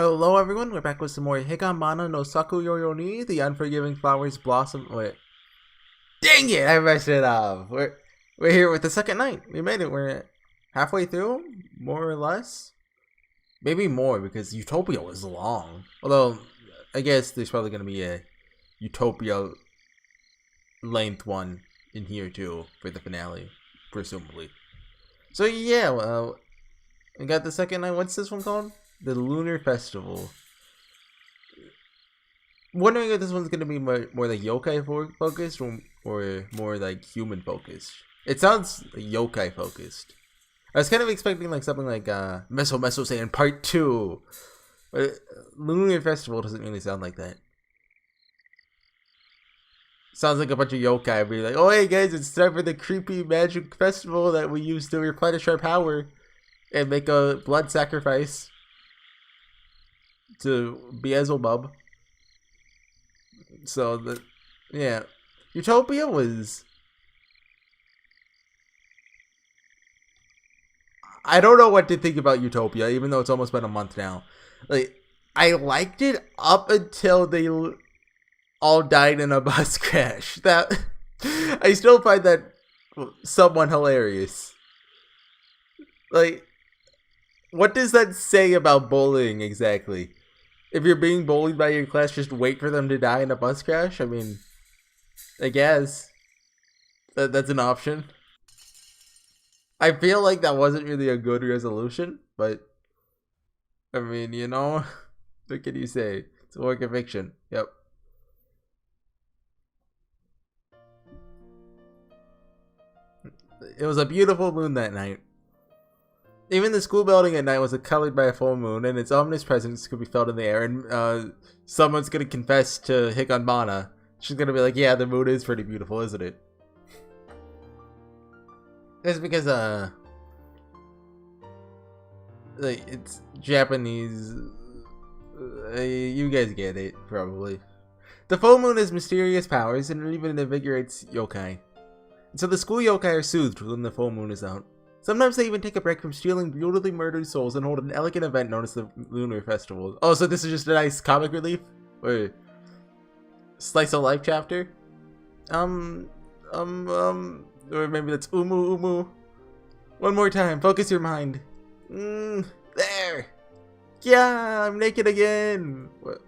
Hello everyone, we're back with some more Higanbana no Saku Yoru ni, the unforgiving flowers blossom. Wait. Dang it, I messed it up. We're here with the second night. We made it. We're halfway through, more or less. Maybe more because Utopia was long. Although, I guess there's probably going to be a Utopia length one in here too for the finale, presumably. So yeah, well, we got the second night. What's this one called? The Lunar Festival. Wondering if this one's gonna be more like yokai focused or more like human focused. It sounds yokai focused. I was kind of expecting like something like Meso Saiyan Part 2. But Lunar Festival doesn't really sound like that. Sounds like a bunch of yokai be like, oh hey guys, it's time for the creepy magic festival that we use to replenish our power and make a blood sacrifice to Beelzebub. So yeah, Utopia was. I don't know what to think about Utopia, even though it's almost been a month now. Like, I liked it up until they all died in a bus crash. That I still find that somewhat hilarious. Like, what does that say about bullying exactly? If you're being bullied by your class, just wait for them to die in a bus crash? I mean, I guess that's an option. I feel like that wasn't really a good resolution, but I mean, you know, what can you say? It's a work of fiction. Yep. It was a beautiful moon that night. Even the school building at night was colored by a full moon, and its ominous presence could be felt in the air. And someone's gonna confess to Higanbana. She's gonna be like, "Yeah, the moon is pretty beautiful, isn't it?" It's because like it's Japanese. You guys get it probably. The full moon has mysterious powers, and it even invigorates yokai. And so the school yokai are soothed when the full moon is out. Sometimes they even take a break from stealing brutally murdered souls and hold an elegant event known as the Lunar Festival. Oh, so this is just a nice comic relief? Or slice of life chapter? Or maybe that's Umu. One more time, focus your mind. There! Yeah, I'm naked again! What?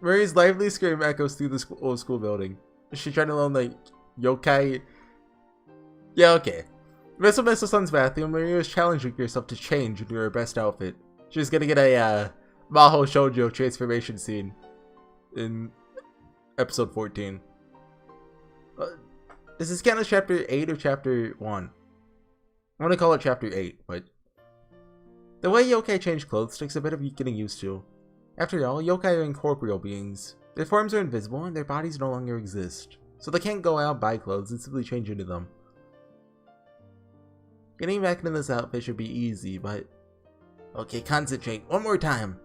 Mari's lively scream echoes through the old school building. Is she trying to learn, like, yokai? Yeah, okay. Meso-Sun's bathroom, Maria is challenging herself to change into her best outfit. She's gonna get a Maho Shoujo transformation scene in episode 14. Is this count as chapter 8 or chapter 1? I'm gonna call it chapter 8, but the way yokai change clothes takes a bit of getting used to. After all, yokai are incorporeal beings. Their forms are invisible and their bodies no longer exist, so they can't go out, buy clothes, and simply change into them. Getting back into this outfit should be easy, but... Okay, concentrate. One more time.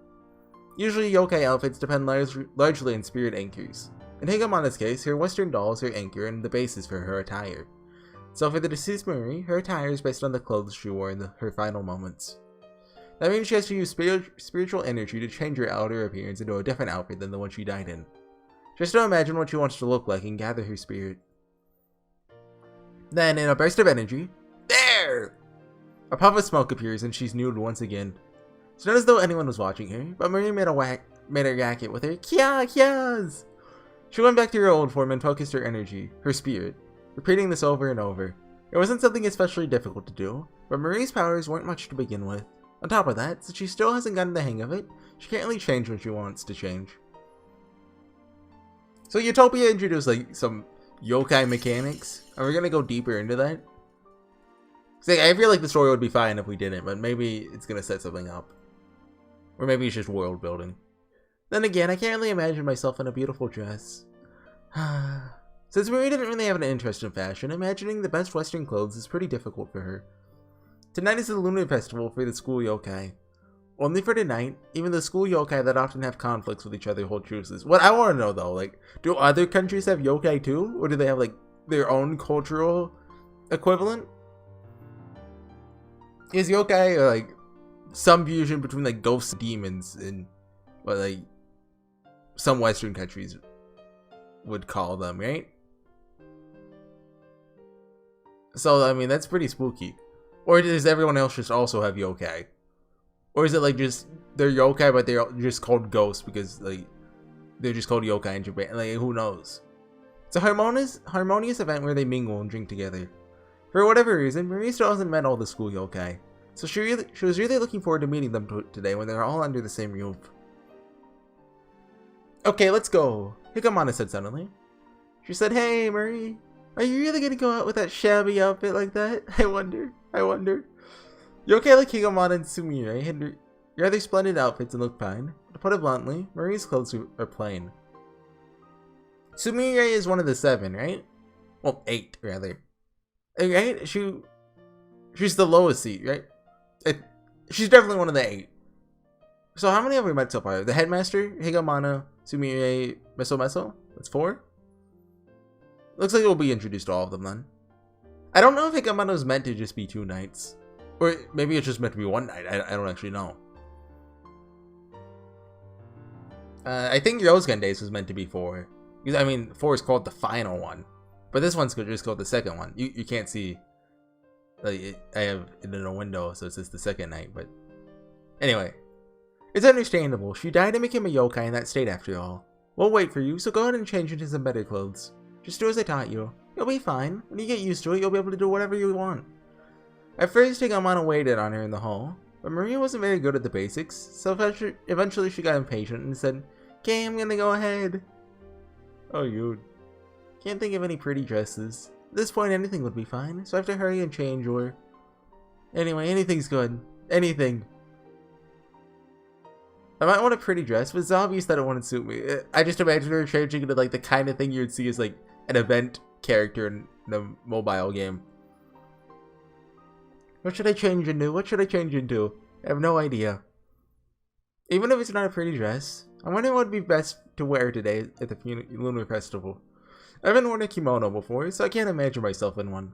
Usually yokai outfits depend largely on spirit anchors. In Higanbana's case, her western doll is her anchor and the basis for her attire. So for the deceased Marie, her attire is based on the clothes she wore in her final moments. That means she has to use spiritual energy to change her outer appearance into a different outfit than the one she died in. Just to imagine what she wants to look like and gather her spirit. Then, in a burst of energy, there! A puff of smoke appears and she's nude once again. It's not as though anyone was watching her, but Marie made her racket with her kyas! She went back to her old form and focused her energy, her spirit, repeating this over and over. It wasn't something especially difficult to do, but Marie's powers weren't much to begin with. On top of that, since she still hasn't gotten the hang of it, she can't really change when she wants to change. So Utopia introduced like some yokai mechanics, and we're gonna go deeper into that. I feel like the story would be fine if we didn't, but maybe it's gonna set something up. Or maybe it's just world building. Then again, I can't really imagine myself in a beautiful dress. Since Marie didn't really have an interest in fashion, imagining the best western clothes is pretty difficult for her. Tonight is the Lunar Festival for the school yokai. Only for tonight, even the school yokai that often have conflicts with each other hold truces. What I want to know though, like, do other countries have yokai too? Or do they have like their own cultural equivalent? Is yokai like some fusion between like ghosts and demons in what like some Western countries would call them, right? So I mean that's pretty spooky. Or does everyone else just also have yokai? Or is it like just they're yokai but they're just called ghosts because like they're just called yokai in Japan? Like who knows? It's a harmonious event where they mingle and drink together. For whatever reason, Marie still hasn't met all the school yokai, so she was really looking forward to meeting them today when they're all under the same roof. Okay, let's go, Higanbana said suddenly. She said, "Hey, Marie, are you really gonna go out with that shabby outfit like that? I wonder. Yokai like Higanbana and Sumire had rather splendid outfits and looked fine. To put it bluntly, Marie's clothes are plain. Sumire is one of the 7, right? Well, 8 rather. Right? She's the lowest seat, right? She's definitely one of the 8. So how many have we met so far? The headmaster, Higanbana, Sumire, Meso. That's 4. Looks like we'll be introduced to all of them then. I don't know if Higanbana was meant to just be 2 nights. Or maybe it's just meant to be 1 night. I don't actually know. I think Ryosuken Days was meant to be 4. Because, I mean, 4 is called the final one. But this one's just called the second one. You can't see. Like, I have it in a window, so it's just the second night. But anyway. It's understandable. She died and became a yokai in that state after all. We'll wait for you, so go ahead and change into some better clothes. Just do as I taught you. You'll be fine. When you get used to it, you'll be able to do whatever you want. At first, Higanbana waited on her in the hall. But Maria wasn't very good at the basics, so eventually she got impatient and said, "Okay, I'm gonna go ahead." Oh, you can't think of any pretty dresses. At this point, anything would be fine, so I have to hurry and change or... Anyway, anything's good. Anything. I might want a pretty dress, but it's obvious that it wouldn't suit me. I just imagine her changing into like the kind of thing you'd see as like an event character in a mobile game. What should I change into? I have no idea. Even if it's not a pretty dress, I wonder what would be best to wear today at the Lunar Festival. I haven't worn a kimono before, so I can't imagine myself in one.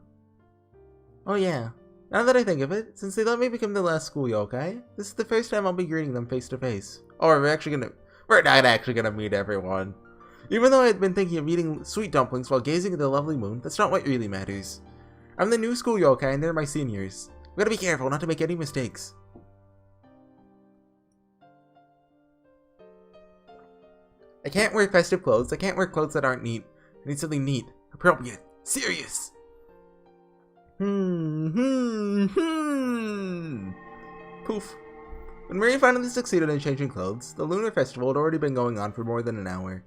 Oh yeah, now that I think of it, since they let me become the last school yokai, this is the first time I'll be greeting them face to face. Oh, we're not actually gonna meet everyone. Even though I had been thinking of eating sweet dumplings while gazing at the lovely moon, that's not what really matters. I'm the new school yokai and they're my seniors. We gotta be careful not to make any mistakes. I can't wear festive clothes. I can't wear clothes that aren't neat. I need something neat, appropriate, serious. Poof. When Marie finally succeeded in changing clothes, the Lunar Festival had already been going on for more than an hour.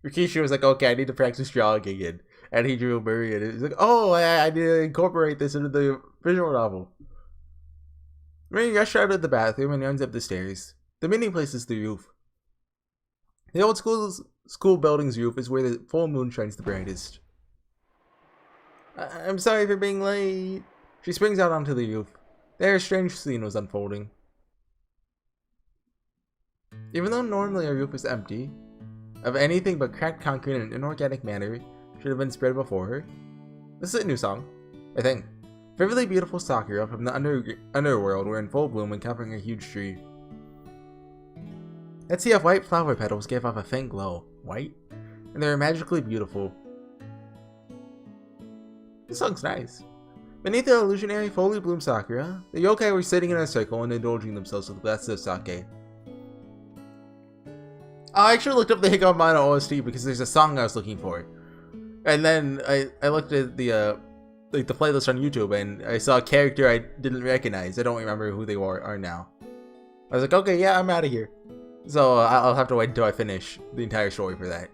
Rikishi was like, "Okay, I need to practice jogging again." And he drew Marie and he's like, "Oh, I need to incorporate this into the visual novel." Marie rushed out of the bathroom and runs up the stairs. The meeting place is the roof. The old school building's roof is where the full moon shines the brightest. I'm sorry for being late. She springs out onto the roof. There, a strange scene was unfolding. Even though normally our roof is empty of anything but cracked concrete in an inorganic manner should have been spread before her. This is a new song, I think. Vividly beautiful sakura from the underworld were in full bloom and covering a huge tree. Let's see if white flower petals gave off a faint glow. White? And they were magically beautiful. This song's nice. Beneath the illusionary fully bloomed sakura, the yokai were sitting in a circle and indulging themselves with glasses of sake. I actually looked up the Higanbana OST because there's a song I was looking for. And then I looked at the playlist on YouTube and I saw a character I didn't recognize. I don't remember who they are now. I was like, okay, yeah, I'm out of here. So I'll have to wait until I finish the entire story for that.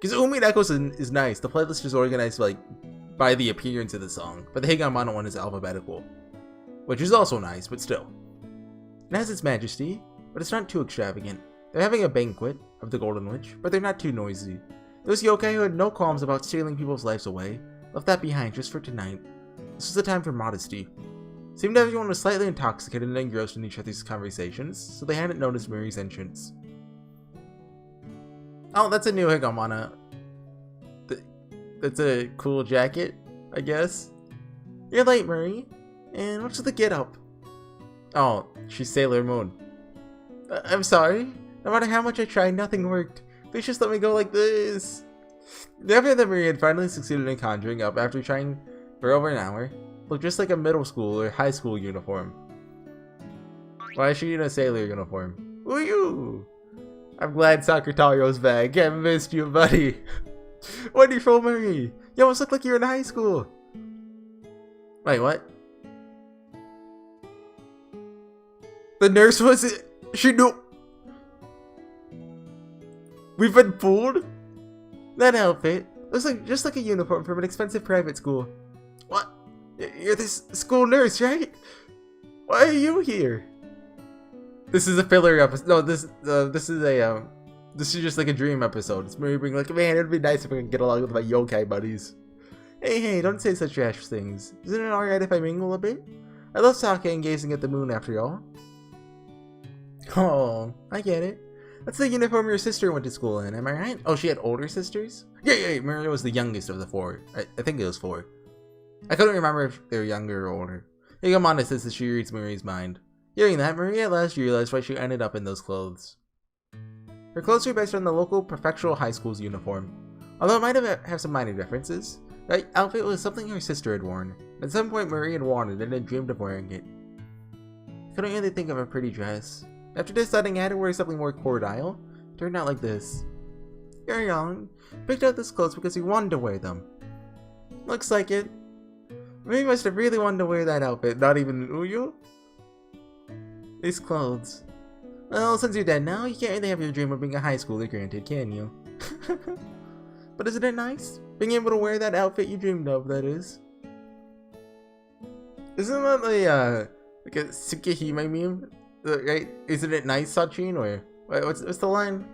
Because Umineko is nice. The playlist is organized like by the appearance of the song, but the Higanbana one is alphabetical, which is also nice, but still. It has its majesty, but it's not too extravagant. They're having a banquet of the Golden Witch, but they're not too noisy. Those yokai who had no qualms about stealing people's lives away left that behind just for tonight. This was the time for modesty. It seemed everyone was slightly intoxicated and engrossed in each other's conversations, so they hadn't noticed Marie's entrance. Oh, that's a new Higanbana. That's a cool jacket, I guess. You're late, Marie. And what's the get up? Oh, she's Sailor Moon. I'm sorry. No matter how much I tried, nothing worked. Please just let me go like this. The outfit that Marie had finally succeeded in conjuring up after trying for over an hour looked just like a middle school or high school uniform. Why is she in a sailor uniform? Ooh! I'm glad Sakutaro's back. I missed you, buddy. Wonderful, Marie. You almost look like you're in high school. Wait, what? The nurse was... She knew... We've been fooled? That outfit looks like just like a uniform from an expensive private school. What? You're this school nurse, right? Why are you here? This is a filler episode. No, this is just like a dream episode. It's Marie being like, man, it'd be nice if I could get along with my yokai buddies. Hey, don't say such rash things. Isn't it alright if I mingle a bit? I love sake and gazing at the moon after all. Oh, I get it. That's the uniform your sister went to school in, am I right? Oh, she had older sisters? Yeah, Maria was the youngest of the four. I think it was four. I couldn't remember if they were younger or older. Higanbana says that she reads Marie's mind. Hearing that, Marie at last realized why she ended up in those clothes. Her clothes were based on the local prefectural high school's uniform. Although it might have some minor differences, that outfit was something her sister had worn. At some point, Marie had worn it and had dreamed of wearing it. I couldn't really think of a pretty dress. After deciding I had to wear something more cordial, it turned out like this. You're young. Picked out this clothes because you wanted to wear them. Looks like it. Marie must have really wanted to wear that outfit, not even Uyu. These clothes. Well, since you're dead now, you can't really have your dream of being a high schooler granted, can you? But isn't it nice? Being able to wear that outfit you dreamed of, that is. Isn't that like a Tsukihime meme? Right? Isn't it nice, Sachin? Or what's the line?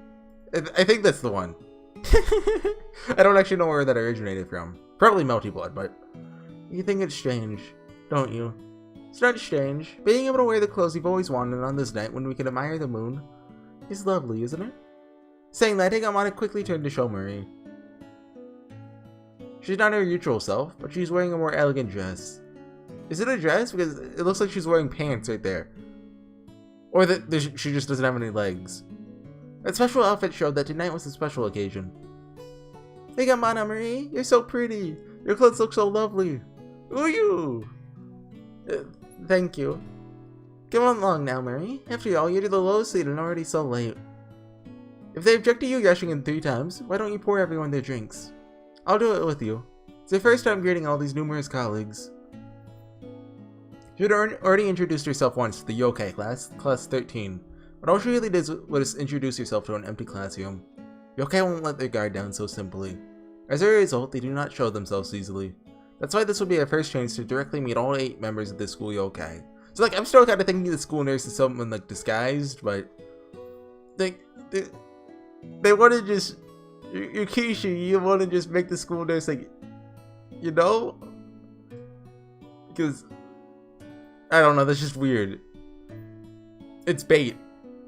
I think that's the one. I don't actually know where that originated from. Probably Melty Blood, but you think it's strange, don't you? It's not strange. Being able to wear the clothes you've always wanted on this night when we can admire the moon is lovely, isn't it? Saying that, Higanbana quickly turned to show Marie. She's not her usual self, but she's wearing a more elegant dress. Is it a dress? Because it looks like she's wearing pants right there. Or that she just doesn't have any legs. That special outfit showed that tonight was a special occasion. Higanbana, Marie, you're so pretty. Your clothes look so lovely. Ooh! Thank you. Come on along now, Marie. After all, you're the lowest seat and already so late. If they object to you rushing in 3 times, why don't you pour everyone their drinks? I'll do it with you. It's your first time greeting all these numerous colleagues. She had already introduced herself once to the yokai class, class 13, but all she really did was introduce herself to an empty classroom. Yokai won't let their guard down so simply. As a result, they do not show themselves easily. That's why this will be our first chance to directly meet all 8 members of the school yokai. So like, I'm still kind of thinking the school nurse is someone like disguised, but they want to just, Yukishi, you want to just make the school nurse like, you know? Because, I don't know, that's just weird. It's bait.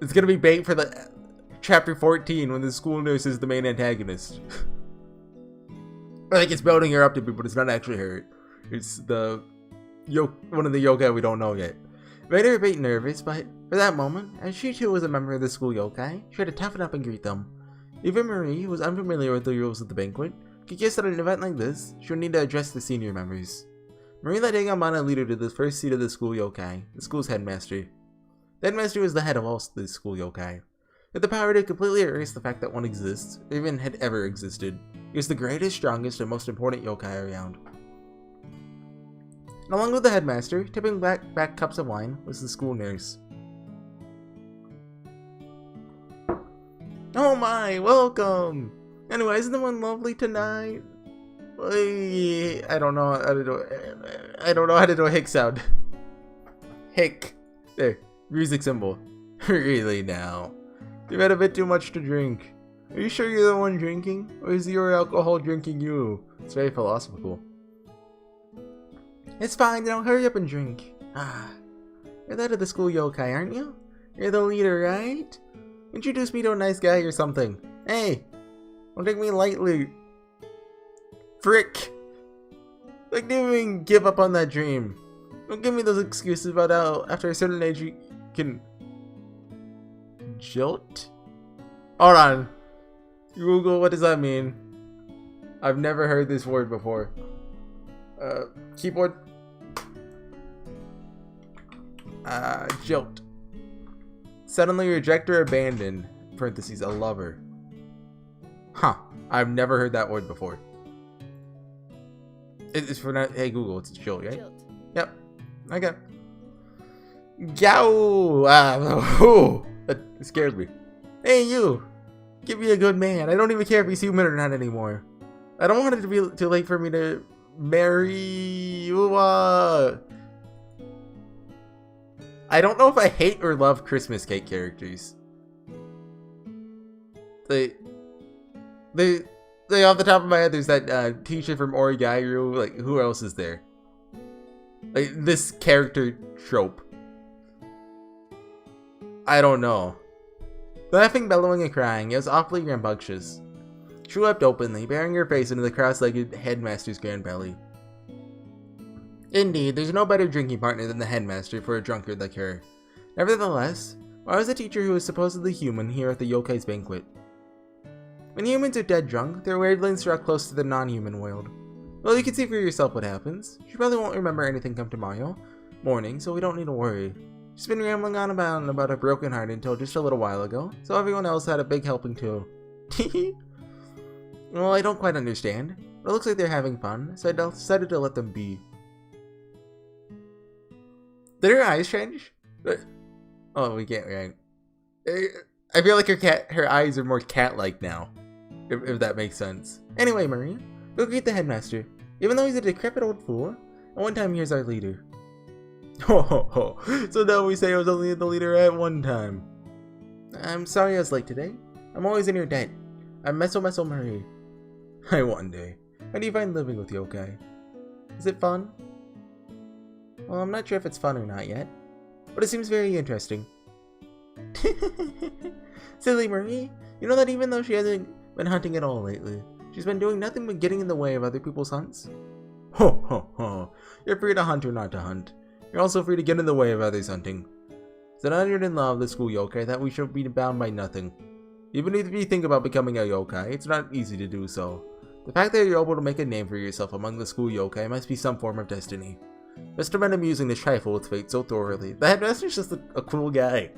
It's gonna be bait for the chapter 14 when the school nurse is the main antagonist. Like, it's building her up to be, but it's not actually her. It's the one of the yokai we don't know yet. It made her a bit nervous, but for that moment, as she too was a member of the school yokai, she had to toughen up and greet them. Even Marie, who was unfamiliar with the rules of the banquet, could guess that at an event like this, she would need to address the senior members. Marie led Higanbana leader to the first seat of the school yokai, the school's headmaster. The headmaster was the head of all the school yokai. With the power to completely erase the fact that one exists, or even had ever existed, he was the greatest, strongest, and most important yokai around. And along with the headmaster, tipping back cups of wine, was the school nurse. Oh my, welcome! Anyway, isn't the one lovely tonight? I don't know how to do a hick sound. Hick. There, music symbol. Really now. You've had a bit too much to drink. Are you sure you're the one drinking? Or is your alcohol drinking you? It's very philosophical. It's fine, now hurry up and drink. You're the head of the school yokai, aren't you? You're the leader, right? Introduce me to a nice guy or something. Hey! Don't take me lightly. Frick! Like, didn't even give up on that dream. Don't give me those excuses about how after a certain age you can jilt? Hold on. Google, what does that mean? I've never heard this word before. Keyboard. Jilt. Suddenly reject or abandon. Parentheses, a lover. Huh. I've never heard that word before. It's for not. Hey Google, it's jilt, right? Jilt. Yep. Okay. Yow! That scared me. Hey you! Give me a good man. I don't even care if he's human or not anymore. I don't want it to be too late for me to marry you. I don't know if I hate or love Christmas cake characters. They off the top of my head, there's that teacher from HorseyEatYou. Like, who else is there? Like, this character trope. I don't know. Laughing, bellowing, and crying, it was awfully rambunctious. She wept openly, bearing her face into the cross-legged headmaster's grand belly. Indeed, there's no better drinking partner than the headmaster for a drunkard like her. Nevertheless, why was the teacher who was supposedly human here at the yokai's banquet? When humans are dead drunk, their wavelengths are close to the non-human world. Well, you can see for yourself what happens. She probably won't remember anything come tomorrow morning, so we don't need to worry. She's been rambling on about a broken heart until just a little while ago, so everyone else had a big helping too. Well, I don't quite understand, but it looks like they're having fun, so I decided to let them be. Did her eyes change? Oh, we can't, right? I feel like her eyes are more cat-like now, if that makes sense. Anyway, Marie, go greet the headmaster. Even though he's a decrepit old fool, at one time he was our leader. Ho ho ho, so now we say I was only the leader at one time. I'm sorry I was late today. I'm always in your debt. I'm Meso Marie. I wonder, how do you find living with yokai? Is it fun? Well, I'm not sure if it's fun or not yet, but it seems very interesting. Silly Marie, you know that even though she hasn't been hunting at all lately, she's been doing nothing but getting in the way of other people's hunts? Ho ho ho, you're free to hunt or not to hunt. You're also free to get in the way of others hunting. It's an unwritten law of the school yokai that we should be bound by nothing. Even if you think about becoming a yokai, it's not easy to do so. The fact that you're able to make a name for yourself among the school yokai must be some form of destiny. Mr. Men amusing to trifle with fate so thoroughly. The headmaster's just a cool guy.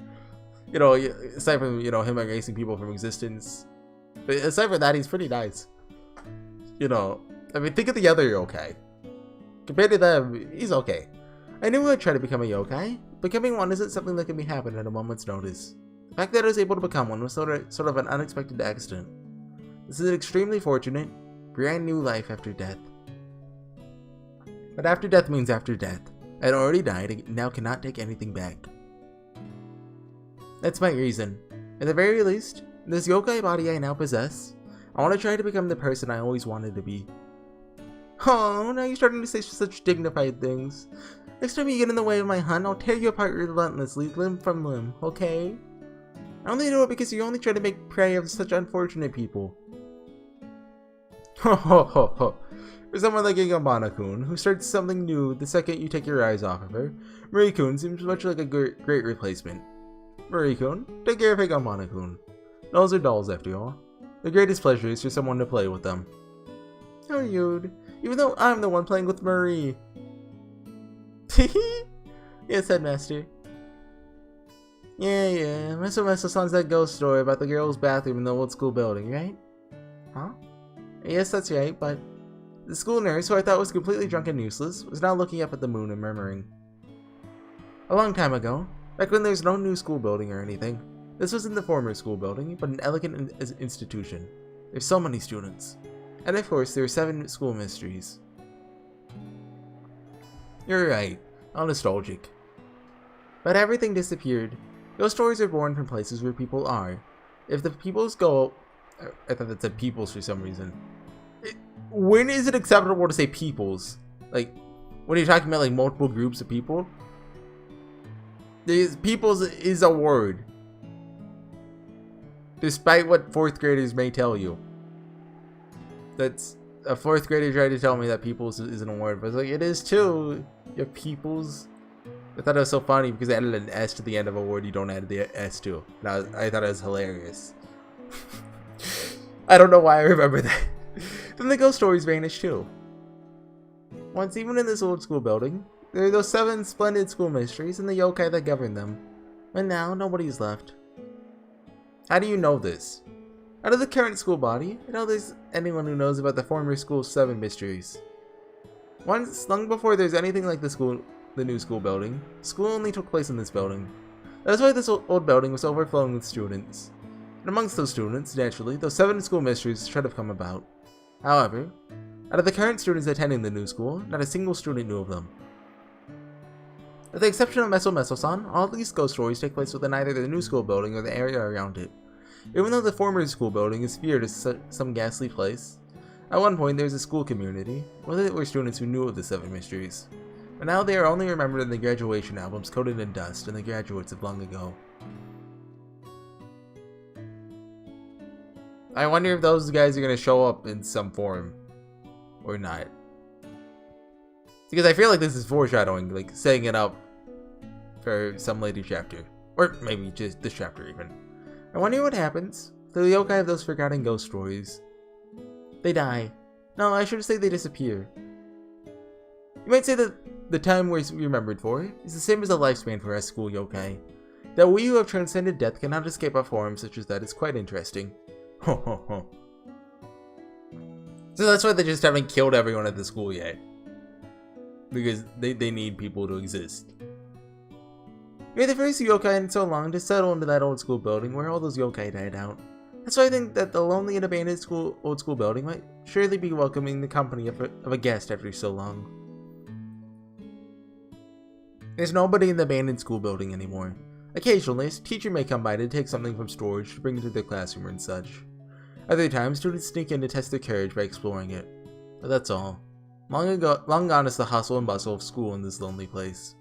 You know, aside from, you know, him erasing people from existence. But aside from that, he's pretty nice. You know, I mean, think of the other yokai. Compared to them, he's okay. I knew I'd try to become a yokai. Becoming one isn't something that can be happened at a moment's notice. The fact that I was able to become one was sort of an unexpected accident. This is an extremely fortunate, brand new life after death. But after death means after death. I'd already died and now cannot take anything back. That's my reason. At the very least, in this yokai body I now possess, I want to try to become the person I always wanted to be. Oh, now you're starting to say such dignified things. Next time you get in the way of my hunt, I'll tear you apart relentlessly, limb from limb, okay? I only do it because you only try to make prey of such unfortunate people. Ho ho ho ho. For someone like Higanbana-kun, who starts something new the second you take your eyes off of her, Marie-kun seems much like a great replacement. Marie-kun, take care of Higanbana-kun. Dolls are dolls after all. The greatest pleasure is for someone to play with them. How rude. Even though I'm the one playing with Marie. Yes, headmaster. Yeah. Meso sounds that ghost story about the girl's bathroom in the old school building, right? Huh? Yes, that's right, but the school nurse, who I thought was completely drunk and useless, was now looking up at the moon and murmuring. A long time ago, back when there was no new school building or anything, this wasn't the former school building, but an elegant institution. There's so many students. And of course, there are 7 school mysteries. You're right, all nostalgic. But everything disappeared. Ghost stories are born from places where people are. If the peoples go... I thought that said peoples for some reason. When is it acceptable to say peoples? Like, when you're talking about like multiple groups of people? Peoples is a word. Despite what 4th graders may tell you. That's... A 4th grader tried to tell me that peoples isn't a word, but it's like, it is too. Your peoples. I thought it was so funny because they added an S to the end of a word you don't add the S to. And I thought it was hilarious. I don't know why I remember that. Then the ghost stories vanished too. Once, even in this old school building, there are those 7 splendid school mysteries and the yokai that govern them. And now, nobody's left. How do you know this? Out of the current school body, I know there's anyone who knows about the former school's 7 mysteries. Once, long before there's anything like the new school building, school only took place in this building. That's why this old building was overflowing with students. And amongst those students, naturally, those 7 school mysteries should have come about. However, out of the current students attending the new school, not a single student knew of them. With the exception of Meso-san, all of these ghost stories take place within either the new school building or the area around it. Even though the former school building is feared as some ghastly place, at one point there was a school community, whether it were students who knew of the 7 mysteries. But now they are only remembered in the graduation albums coated in dust and the graduates of long ago. I wonder if those guys are going to show up in some form. Or not. Because I feel like this is foreshadowing, like setting it up for some later chapter. Or maybe just this chapter even. I wonder what happens to the yokai of those forgotten ghost stories. They die. No, I should say they disappear. You might say that the time we're remembered for is the same as the lifespan for us school yokai. That we who have transcended death cannot escape a form such as that is quite interesting. Ho ho ho. So that's why they just haven't killed everyone at the school yet. Because they need people to exist. You're the first yokai in so long to settle into that old school building where all those yokai died out. That's why I think that the lonely and abandoned old school building might surely be welcoming the company of a guest after so long. There's nobody in the abandoned school building anymore. Occasionally, a teacher may come by to take something from storage to bring it to their classroom and such. Other times, students sneak in to test their courage by exploring it. But that's all. Long gone is the hustle and bustle of school in this lonely place.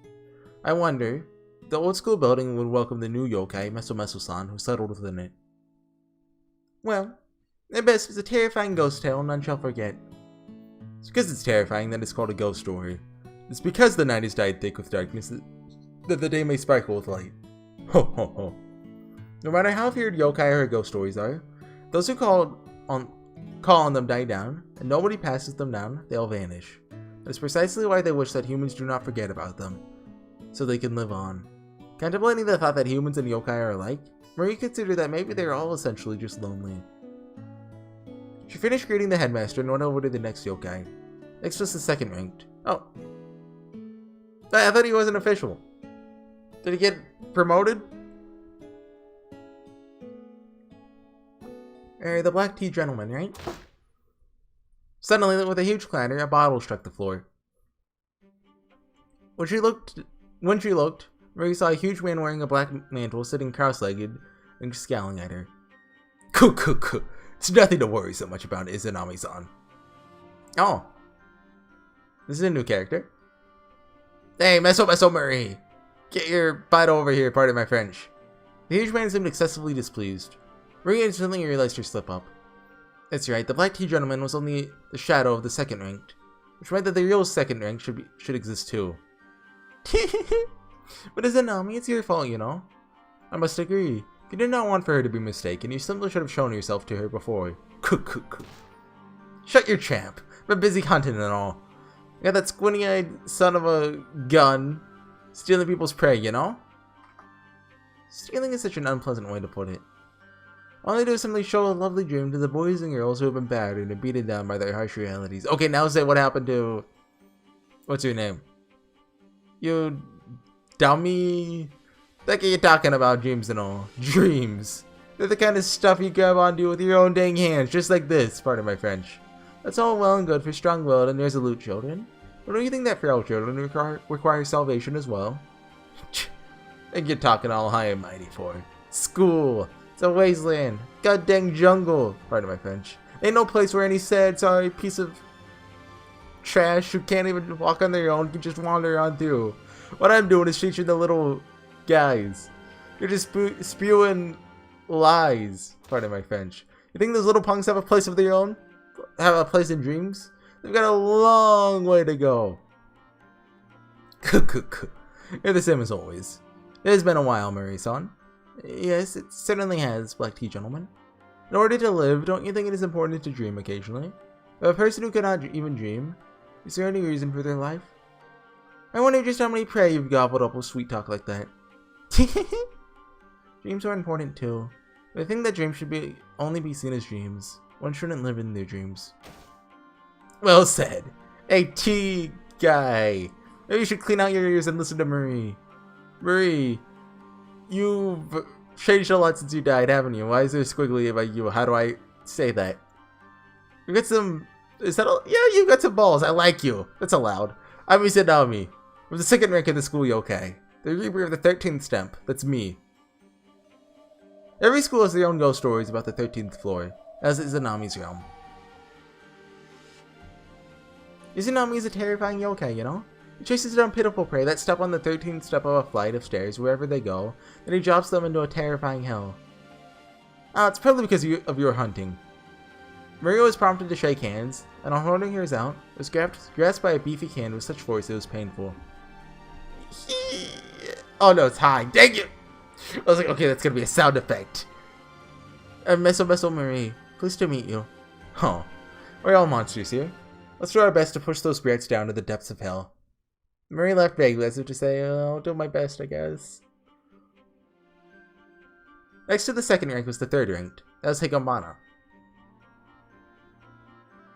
I wonder if the old school building would welcome the new yokai, Meso-san, who settled within it. Well, at best, it's a terrifying ghost tale none shall forget. It's because it's terrifying that it's called a ghost story. It's because the night is dyed thick with darkness that the day may sparkle with light. Ho ho ho. No matter how feared yokai or ghost stories are, those who call on them die down, and nobody passes them down, they'll vanish. That is precisely why they wish that humans do not forget about them, so they can live on. Contemplating the thought that humans and yokai are alike, Marie considered that maybe they are all essentially just lonely. She finished greeting the headmaster and went over to the next yokai. Next was the second ranked. Oh. I thought he wasn't official. Did he get promoted? The black tea gentleman, right? Suddenly, with a huge clatter, a bottle struck the floor. When she looked, Marie saw a huge man wearing a black mantle sitting cross-legged and scowling at her. Coo. It's nothing to worry so much about, is it, Izanami-san? Oh. This is a new character. Hey, Meso Marie! Get your butt over here, pardon my French. The huge man seemed excessively displeased. Marie instantly realized her slip-up. That's right, the black tea gentleman was only the shadow of the second ranked, which meant that the real second rank should exist too. But Izanami, it's your fault, you know. I must agree. You did not want for her to be mistaken. You simply should have shown yourself to her before. Coo. Shut your champ. I'm a busy hunting and all. You got that squinty-eyed son of a gun stealing people's prey, you know? Stealing is such an unpleasant way to put it. All I do is simply show a lovely dream to the boys and girls who have been battered and beaten down by their harsh realities. Okay, now say what happened to... What's your name? You... dummy... Like you're talking about dreams and all. Dreams. They're the kind of stuff you grab onto with your own dang hands, just like this, pardon my French. That's all well and good for strong-willed and resolute children. But don't you think that feral children require salvation as well? And you're talking all high and mighty for. School. It's a wasteland. God dang jungle. Pardon my French. Ain't no place where any sad, sorry piece of trash who can't even walk on their own can just wander on through. What I'm doing is teaching the little guys. You're just spewing lies. Pardon my French. You think those little punks have a place of their own? Have a place in dreams? They've got a long way to go. You're the same as always. It has been a while, Murray-san. Yes, it certainly has, Black Tea Gentleman. In order to live, don't you think it is important to dream occasionally? For a person who cannot even dream, is there any reason for their life? I wonder just how many prey you've gobbled up with sweet talk like that. Dreams are important too. But I think that dreams should only be seen as dreams. One shouldn't live in their dreams. Well said. Hey, tea guy. Maybe you should clean out your ears and listen to Marie. Marie, you've changed a lot since you died, haven't you? Why is there squiggly about you? How do I say that? You got some... Is that... Yeah, you got some balls. I like you. That's allowed. I'm Izanami. From the second rank of the school yokai. The Reaper of the 13th step. That's me. Every school has their own ghost stories about the 13th floor, as is Izanami's realm. Izanami is a terrifying yokai, you know? He chases down pitiful prey that step on the 13th step of a flight of stairs wherever they go, then he drops them into a terrifying hell. It's probably because of your hunting. Maria was prompted to shake hands, and on holding hers out, was grasped by a beefy hand with such force it was painful. Oh no, it's high. Dang it! I was like, okay, that's gonna be a sound effect. Meso Marie, pleased to meet you. Huh. We're all monsters here. Let's do our best to push those spirits down to the depths of hell. Marie laughed vaguely as if to say, I'll do my best, I guess. Next to the second rank was the third ranked. That was Higanbana.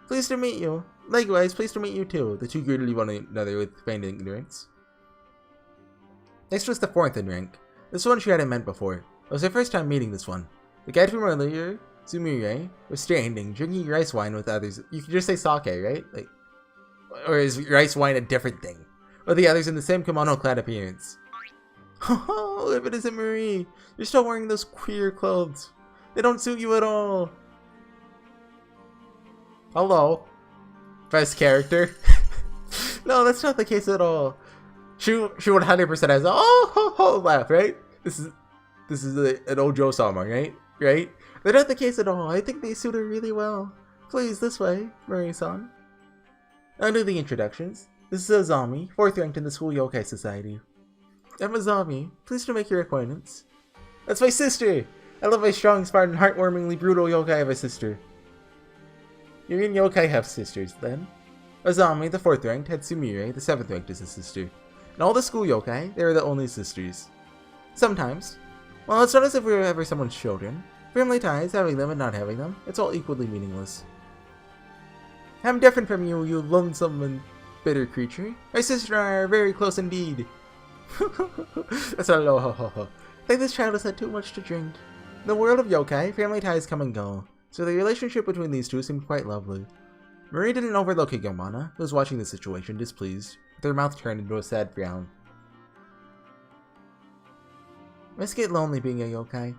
Pleased to meet you. Likewise, pleased to meet you too. The two greeted one another with feigned ignorance. Next was the fourth in rank. This one she hadn't met before. It was her first time meeting this one. The guy from earlier, Sumire, was standing, drinking rice wine with others. You could just say sake, right? Like, or is rice wine a different thing? Or the others in the same kimono-clad appearance. Oh, if it isn't Marie, you're still wearing those queer clothes. They don't suit you at all. Hello. Best character. No, that's not the case at all. She 100% has a laugh, right? This is an Ojo-sama, right? Right? They're not the case at all. I think they suit her really well. Please, this way, Marie-san. Under the introductions, this is Azami, 4th ranked in the School Yokai Society. I'm Azami, pleased to make your acquaintance. That's my sister! I love my strong, smart, and heartwarmingly brutal yokai of a sister. You're in yokai have sisters, then? Azami, the 4th ranked, had Sumire, the 7th ranked, as a sister. In all the school yokai, they are the only sisters. Sometimes. Well, it's not as if we were ever someone's children. Family ties, having them and not having them, it's all equally meaningless. I'm different from you, you lonesome and bitter creature. My sister and I are very close indeed. That's not low, ho ho ho. I think this child has had too much to drink. In the world of yokai, family ties come and go, so the relationship between these two seemed quite lovely. Marie didn't overlook Higanbana, who was watching the situation displeased, with her mouth turned into a sad frown. I must get lonely being a yokai.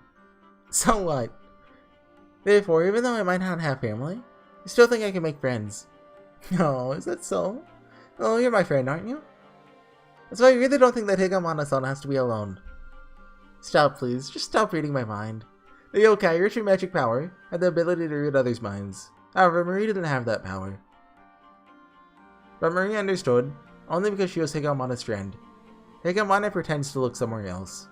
So what? Therefore, even though I might not have family, I still think I can make friends. Oh, is that so? Oh, you're my friend, aren't you? That's why I really don't think that Higanbana-san has to be alone. Stop, please. Just stop reading my mind. The yokai, rich in magic power, had the ability to read others' minds. However, Marie didn't have that power. But Marie understood, only because she was Higanbana's friend. Higanbana pretends to look somewhere else.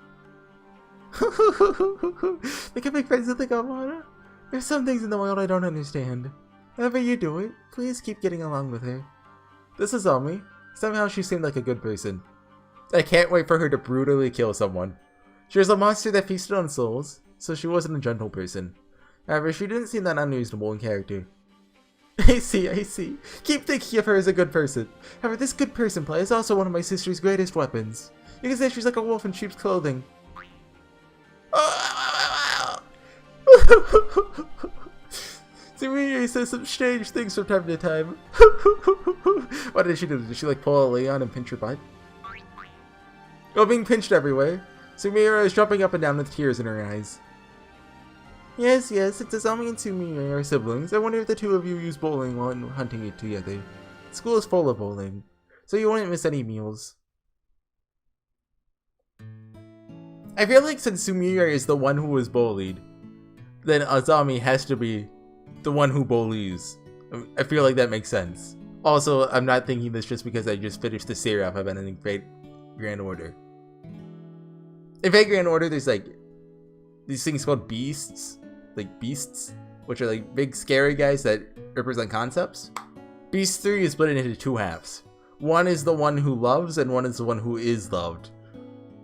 They can make friends with Higanbana? There's some things in the world I don't understand. However you do it, please keep getting along with her. This is Ami. Somehow she seemed like a good person. I can't wait for her to brutally kill someone. She was a monster that feasted on souls, so she wasn't a gentle person. However, she didn't seem that unreasonable in character. I see. Keep thinking of her as a good person. However, this good person play is also one of my sister's greatest weapons. You can say she's like a wolf in sheep's clothing. Sumire says some strange things from time to time. What did she do? Did she like pull a Leon and pinch her butt? Oh, being pinched everywhere. Sumire is jumping up and down with tears in her eyes. Yes, it's Azami and Sumire are siblings. I wonder if the two of you use bowling while hunting it together. School is full of bowling, so you won't miss any meals. I feel like since Sumire is the one who was bullied, then Azami has to be the one who bullies. I feel like that makes sense. Also, I'm not thinking this just because I just finished the series I've been in Fate Grand Order. In Fate Grand Order, there's like these things called beasts, which are like big scary guys that represent concepts. Beast 3 is split into two halves. One is the one who loves, and one is the one who is loved.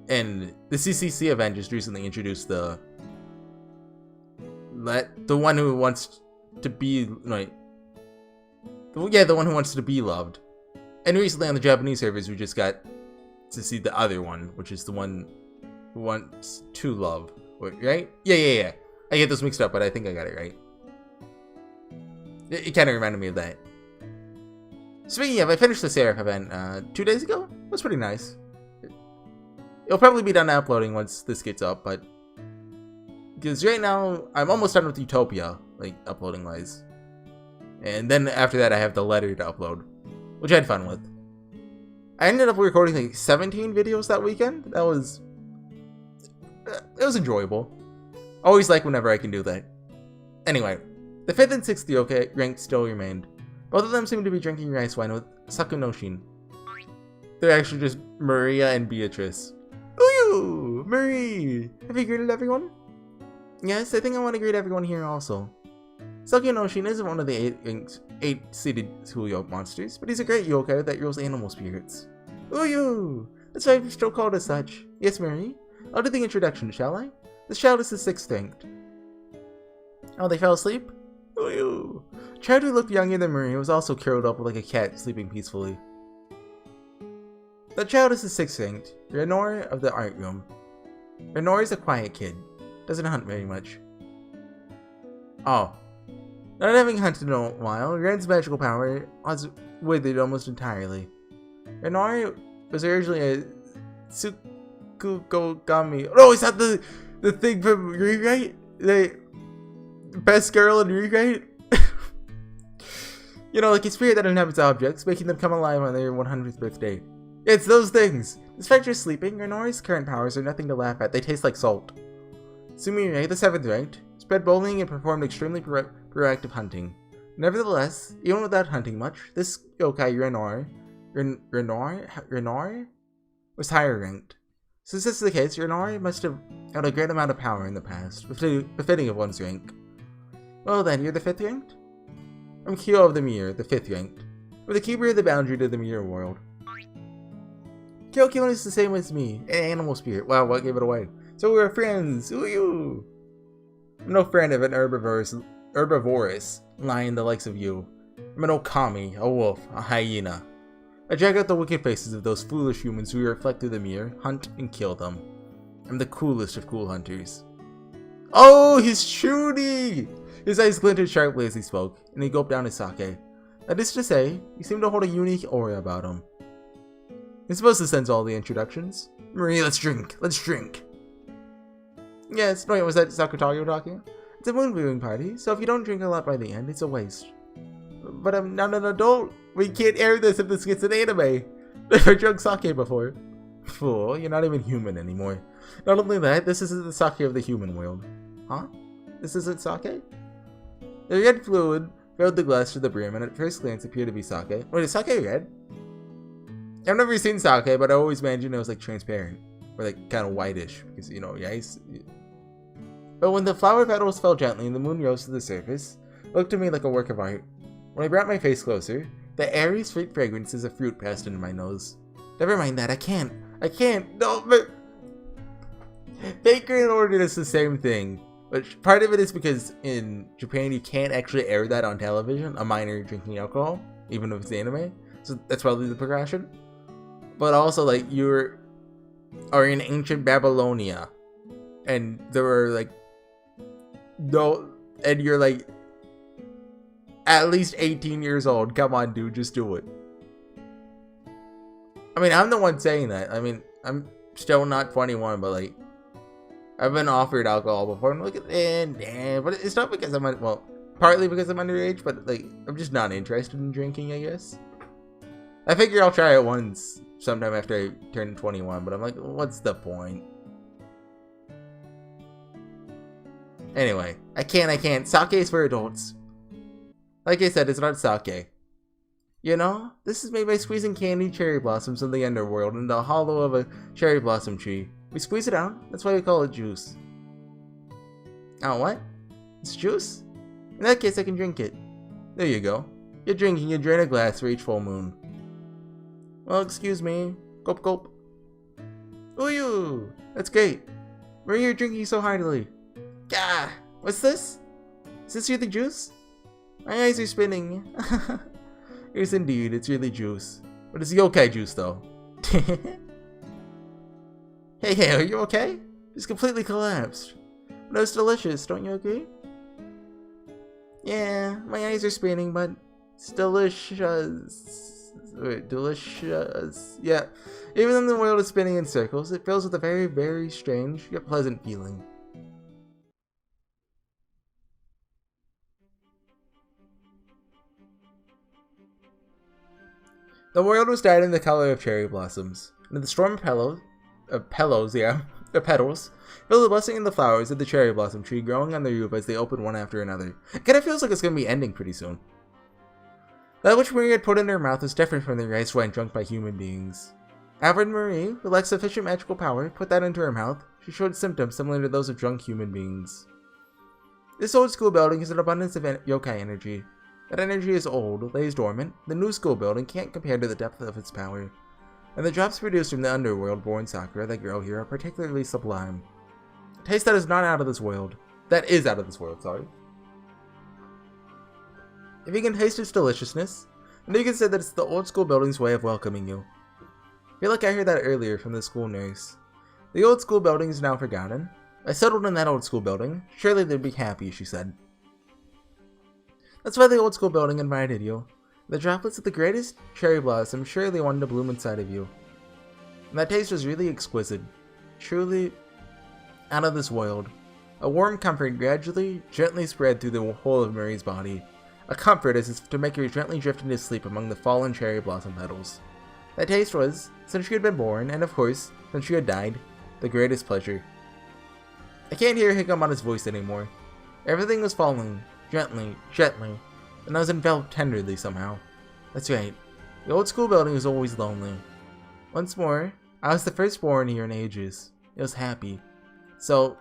And the CCC event just recently introduced the one who wants to be the one who wants to be loved. And recently on the Japanese servers, we just got to see the other one, which is the one who wants to love. Wait, right? Yeah. I get those mixed up, but I think I got it right. It kind of reminded me of that. Speaking of, I finished the Seraph event 2 days ago. It was pretty nice. It'll probably be done uploading once this gets up, but because right now I'm almost done with Utopia, like uploading wise. And then after that I have the letter to upload, which I had fun with. I ended up recording like 17 videos that weekend. It was enjoyable. Always like whenever I can do that. Anyway, the 5th and 6th yokai rank still remained. Both of them seem to be drinking rice wine with Saku Noshin. They're actually just Maria and Beatrice. Ooh, Marie! Have you greeted everyone? Yes, I think I want to greet everyone here also. Saku Noshin isn't one of the 8-seated Huyo monsters, but he's a great yokai that rules animal spirits. Ooh, that's why we're still called as such. Yes, Marie? I'll do the introduction, shall I? This child is the 6th ranked. Oh, they fell asleep? Ooh. Child who looked younger than Marie was also curled up like a cat, sleeping peacefully. The child is the 6th ranked, Renor of the art room. Renor is a quiet kid, doesn't hunt very much. Oh. Not having hunted in a while, Ren's magical power was withered almost entirely. Renor was originally a Tsukugogami. Oh, is that the thing from Rewrite? The best girl in Rewrite? You know, like a spirit that inhabits objects, making them come alive on their 100th birthday. It's those things! Despite your sleeping, Renori's current powers are nothing to laugh at. They taste like salt. Sumire, the 7th ranked, spread bowling and performed extremely proactive hunting. Nevertheless, even without hunting much, this yokai Renor was higher ranked. Since this is the case, Renor must have had a great amount of power in the past, befitting of one's rank. Well then, you're the 5th ranked? I'm Kyo of the Mirror, the 5th ranked. We're the keeper of the boundary to the mirror world. Kyo is the same as me, an animal spirit. Wow, what gave it away? So we're friends! Ooh! I'm no friend of an herbivorous lion the likes of you. I'm an okami, a wolf, a hyena. I drag out the wicked faces of those foolish humans who reflect through the mirror, hunt, and kill them. I'm the coolest of cool hunters. Oh, he's shooty! His eyes glinted sharply as he spoke, and he gulped down his sake. That is to say, he seemed to hold a unique aura about him. I suppose this ends all the introductions. Marie, let's drink! Let's drink! Yes, no wait, was that Sakutayo talking? It's a moon viewing party, so if you don't drink a lot by the end, it's a waste. But I'm not an adult! We can't air this if this gets an anime! Never drunk sake before. Fool, you're not even human anymore. Not only that, this isn't the sake of the human world. Huh? This isn't sake? The red fluid filled the glass to the brim and at first glance appeared to be sake. Wait, is sake red? I've never seen sake, but I always imagined it was like transparent. Or like kind of whitish, because you know, ice. But when the flower petals fell gently and the moon rose to the surface, it looked to me like a work of art. When I brought my face closer, the airy, sweet fragrances of fruit passed into my nose. Never mind that, I can't. No, but... Baker and Order is the same thing. But part of it is because in Japan you can't actually air that on television, a minor drinking alcohol, even if it's anime. So that's probably the progression. But also, like, you are in ancient Babylonia. And there were, like... No... And you're, like... At least 18 years old. Come on, dude. Just do it. I mean, I'm the one saying that. I mean, I'm still not 21, but, like... I've been offered alcohol before. I'm like, but it's not because I'm... Well, partly because I'm underage, but, like, I'm just not interested in drinking, I guess. I figure I'll try it once, sometime after I turn 21, but I'm like, what's the point? Anyway, I can't. Sake is for adults. Like I said, it's not sake. You know, this is made by squeezing candied cherry blossoms from the underworld into the hollow of a cherry blossom tree. We squeeze it out, that's why we call it juice. Oh, what? It's juice? In that case, I can drink it. There you go. You're drinking, you drain a glass for each full moon. Well, excuse me. Gulp gulp. Ooh, that's great. Why are you drinking so heartily? Gah! What's this? Is this really juice? My eyes are spinning. Yes, indeed, it's really juice. But it's yokai juice, though. Hey, are you okay? It's completely collapsed. But it's delicious, don't you agree? Yeah, my eyes are spinning, but it's delicious. Delicious. Yeah. Even though the world is spinning in circles, it fills with a very, very strange yet pleasant feeling. The world was dyed in the color of cherry blossoms, and the storm of petals filled the blessing in the flowers of the cherry blossom tree growing on the roof as they opened one after another. It kinda feels like it's gonna be ending pretty soon. That which Marie had put in her mouth was different from the rice wine drunk by human beings. Average Marie, who lacked sufficient magical power, put that into her mouth. She showed symptoms similar to those of drunk human beings. This old school building has an abundance of yokai energy. That energy is old, lays dormant. The new school building can't compare to the depth of its power. And the drops produced from the underworld-born sakura that grow here are particularly sublime. A taste that is not out of this world. That is out of this world, sorry. If you can taste its deliciousness, then you can say that it's the old school building's way of welcoming you. I feel like I heard that earlier from the school nurse. The old school building is now forgotten. I settled in that old school building. Surely they'd be happy, she said. That's why the old school building invited you. The droplets of the greatest cherry blossom surely wanted to bloom inside of you. And that taste was really exquisite. Truly out of this world. A warm comfort gradually, gently spread through the whole of Marie's body. A comfort as if to make her gently drift into sleep among the fallen cherry blossom petals. That taste was, since she had been born, and of course, since she had died, the greatest pleasure. I can't hear Higanbana's voice anymore. Everything was falling, gently, and I was enveloped tenderly somehow. That's right, the old school building was always lonely. Once more, I was the firstborn here in ages. It was happy. So,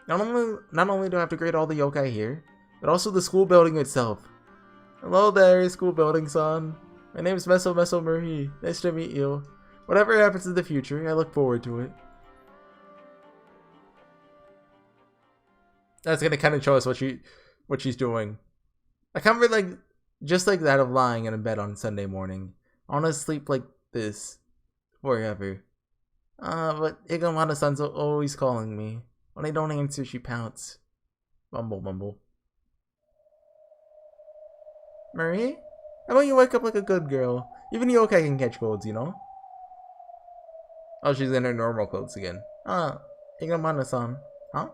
not only do I have to greet all the yokai here, but also the school building itself. Hello there, school building-san. My name is Meso Marie. Nice to meet you. Whatever happens in the future, I look forward to it. That's gonna kind of show us what she's doing. I comfort just like that of lying in a bed on Sunday morning. I want to sleep like this forever. But Higanbana-san's always calling me. When I don't answer, she pouts. Mumble. Marie? How about you wake up like a good girl? Even yokai can catch colds, you know? Oh, she's in her normal clothes again. Higanbana-san. Huh?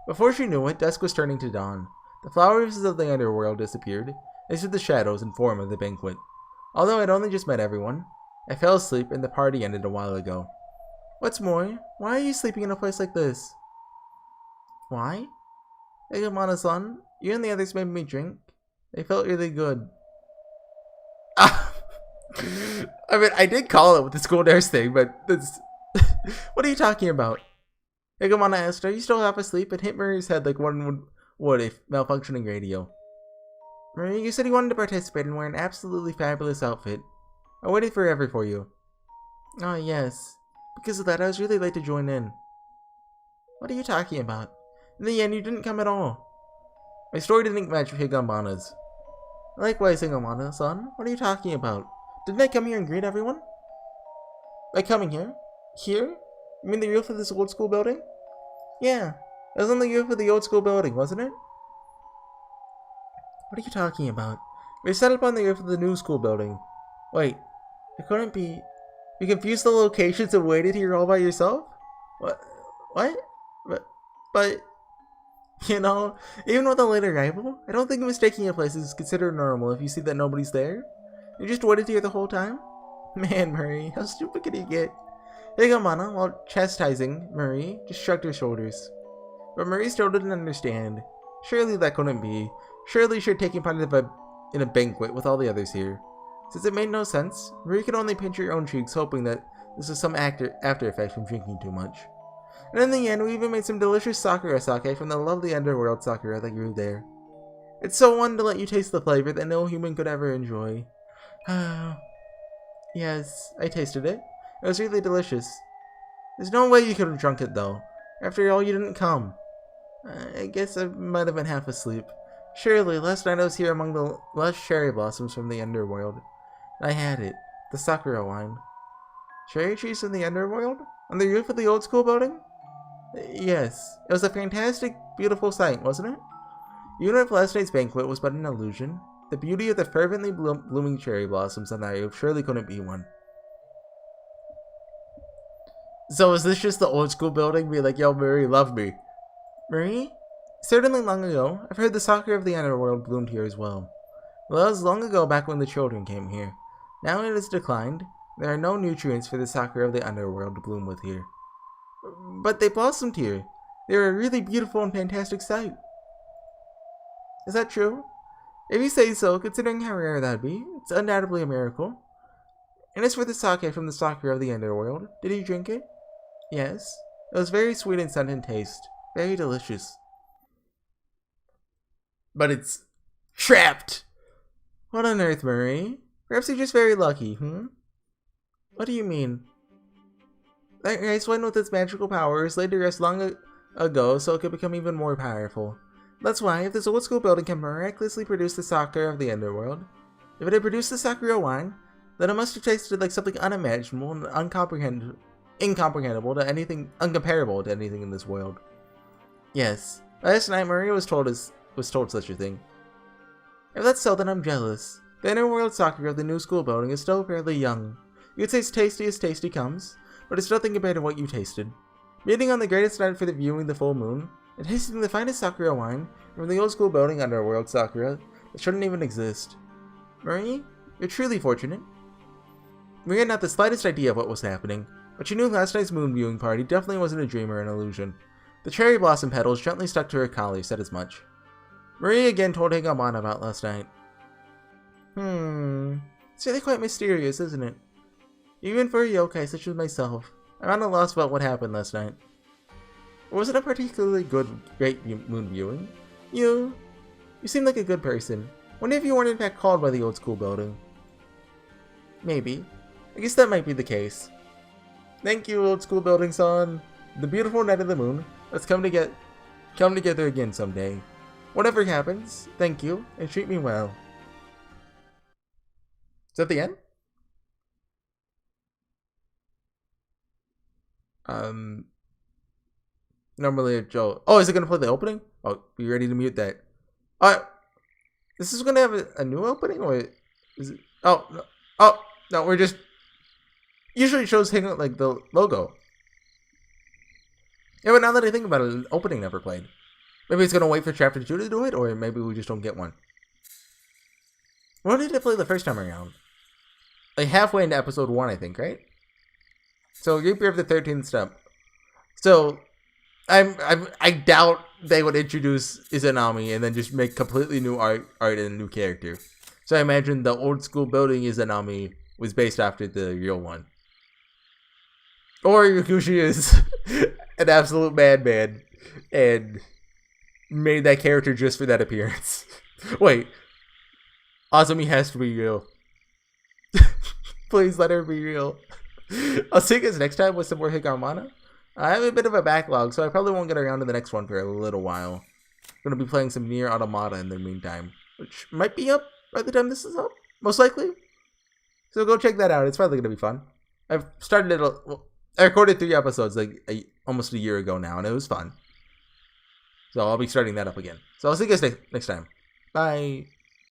Before she knew it, dusk was turning to dawn. The flowers of the underworld disappeared, as did the shadows and form of the banquet. Although I'd only just met everyone, I fell asleep and the party ended a while ago. What's more, why are you sleeping in a place like this? Why? Higanbana-san, you and the others made me drink. They felt really good. I mean, I did call it with the school nurse thing, but that's... What are you talking about? Higanbana asked, are you still half asleep? And hit Marie's head like one would a malfunctioning radio. Marie, you said you wanted to participate and wear an absolutely fabulous outfit. I waited forever for you. Oh, yes. Because of that, I was really late to join in. What are you talking about? In the end, you didn't come at all. My story didn't match Higanbana's. Likewise, Higanbana-san, what are you talking about? Didn't I come here and greet everyone? By coming here? Here? You mean the roof of this old school building? Yeah, it was on the roof of the old school building, wasn't it? What are you talking about? We set up on the roof of the new school building. Wait, it couldn't be... You confused the locations and waited here all by yourself? What? But... You know, even with a late arrival, I don't think mistaking a place is considered normal if you see that nobody's there. You just waited here the whole time? Man, Marie, how stupid can you get? Higanbana, while chastising Marie, just shrugged her shoulders. But Marie still didn't understand. Surely that couldn't be. Surely she had taken part in a banquet with all the others here. Since it made no sense, Marie could only pinch her own cheeks, hoping that this was some after effect from drinking too much. And in the end, we even made some delicious Sakura sake from the lovely underworld Sakura that grew there. It's so one to let you taste the flavor that no human could ever enjoy. Yes, I tasted it. It was really delicious. There's no way you could have drunk it though. After all, you didn't come. I guess I might have been half asleep. Surely, last night I was here among the lush cherry blossoms from the underworld. I had it. The Sakura wine. Cherry trees from the underworld? On the roof of the old school building? Yes. It was a fantastic, beautiful sight, wasn't it? Even if last night's banquet was but an illusion, the beauty of the fervently blooming cherry blossoms on that roof surely couldn't be one. So is this just the old school building being like, yo, Marie, love me? Marie? Certainly long ago, I've heard the Sakura of the underworld bloomed here as well. Well, that was long ago back when the children came here. Now it has declined. There are no nutrients for the Sakura of the underworld to bloom with here. But they blossomed here. They were a really beautiful and fantastic sight. Is that true? If you say so, considering how rare that'd be, it's undoubtedly a miracle. And as for the sake from the Sakura of the underworld, did you drink it? Yes. It was very sweet and scent in taste. Very delicious. But it's trapped! What on earth, Marie? Perhaps you're just very lucky, What do you mean? That ice wine with its magical power is laid to rest long ago, so it could become even more powerful. That's why, if this old school building can miraculously produce the Sakura of the underworld, if it had produced the Sakura wine, then it must have tasted like something unimaginable and incomprehensible to anything, uncomparable to anything in this world. Yes, last night Maria was told such a thing. If that's so, then I'm jealous. The underworld Sakura of the new school building is still fairly young. You could say it's tasty as tasty comes, but it's nothing compared to what you tasted. Meeting on the greatest night for the viewing the full moon, and tasting the finest Sakura wine from the old school building underworld Sakura that shouldn't even exist. Marie, you're truly fortunate. We had not the slightest idea of what was happening, but she knew last night's moon viewing party definitely wasn't a dream or an illusion. The cherry blossom petals gently stuck to her collar said as much. Marie again told Higanbana about last night. It's really quite mysterious, isn't it? Even for a yokai such as myself, I'm at a loss about what happened last night. It wasn't a particularly great moon viewing. You seem like a good person. Wonder if you weren't in fact called by the old school building. Maybe. I guess that might be the case. Thank you, old school building son. The beautiful night of the moon. Let's come together again someday. Whatever happens, thank you, and treat me well. Is that the end? Normally Joe. Oh, is it gonna play the opening? Oh, be ready to mute that. This is gonna have a new opening, or is it? Oh, no, we're just. Usually shows hang out like the logo. Yeah, but now that I think about it, an opening never played. Maybe it's gonna wait for chapter 2 to do it, or maybe we just don't get one. When did it play the first time around? Like halfway into episode 1, I think, right? So Reaper of the 13th step. So I doubt they would introduce Izanami and then just make completely new art and a new character. So I imagine the old school building Izanami was based after the real one. Or Yakushi is an absolute madman and made that character just for that appearance. Wait. Azumi has to be real. Please let her be real. I'll see you guys next time with some more Higanbana. I have a bit of a backlog, so I probably won't get around to the next one for a little while. I'm going to be playing some Nier Automata in the meantime, which might be up by the time this is up, most likely. So go check that out. It's probably going to be fun. I've started it. I recorded 3 episodes like almost a year ago now, and it was fun. So I'll be starting that up again. So I'll see you guys next time. Bye.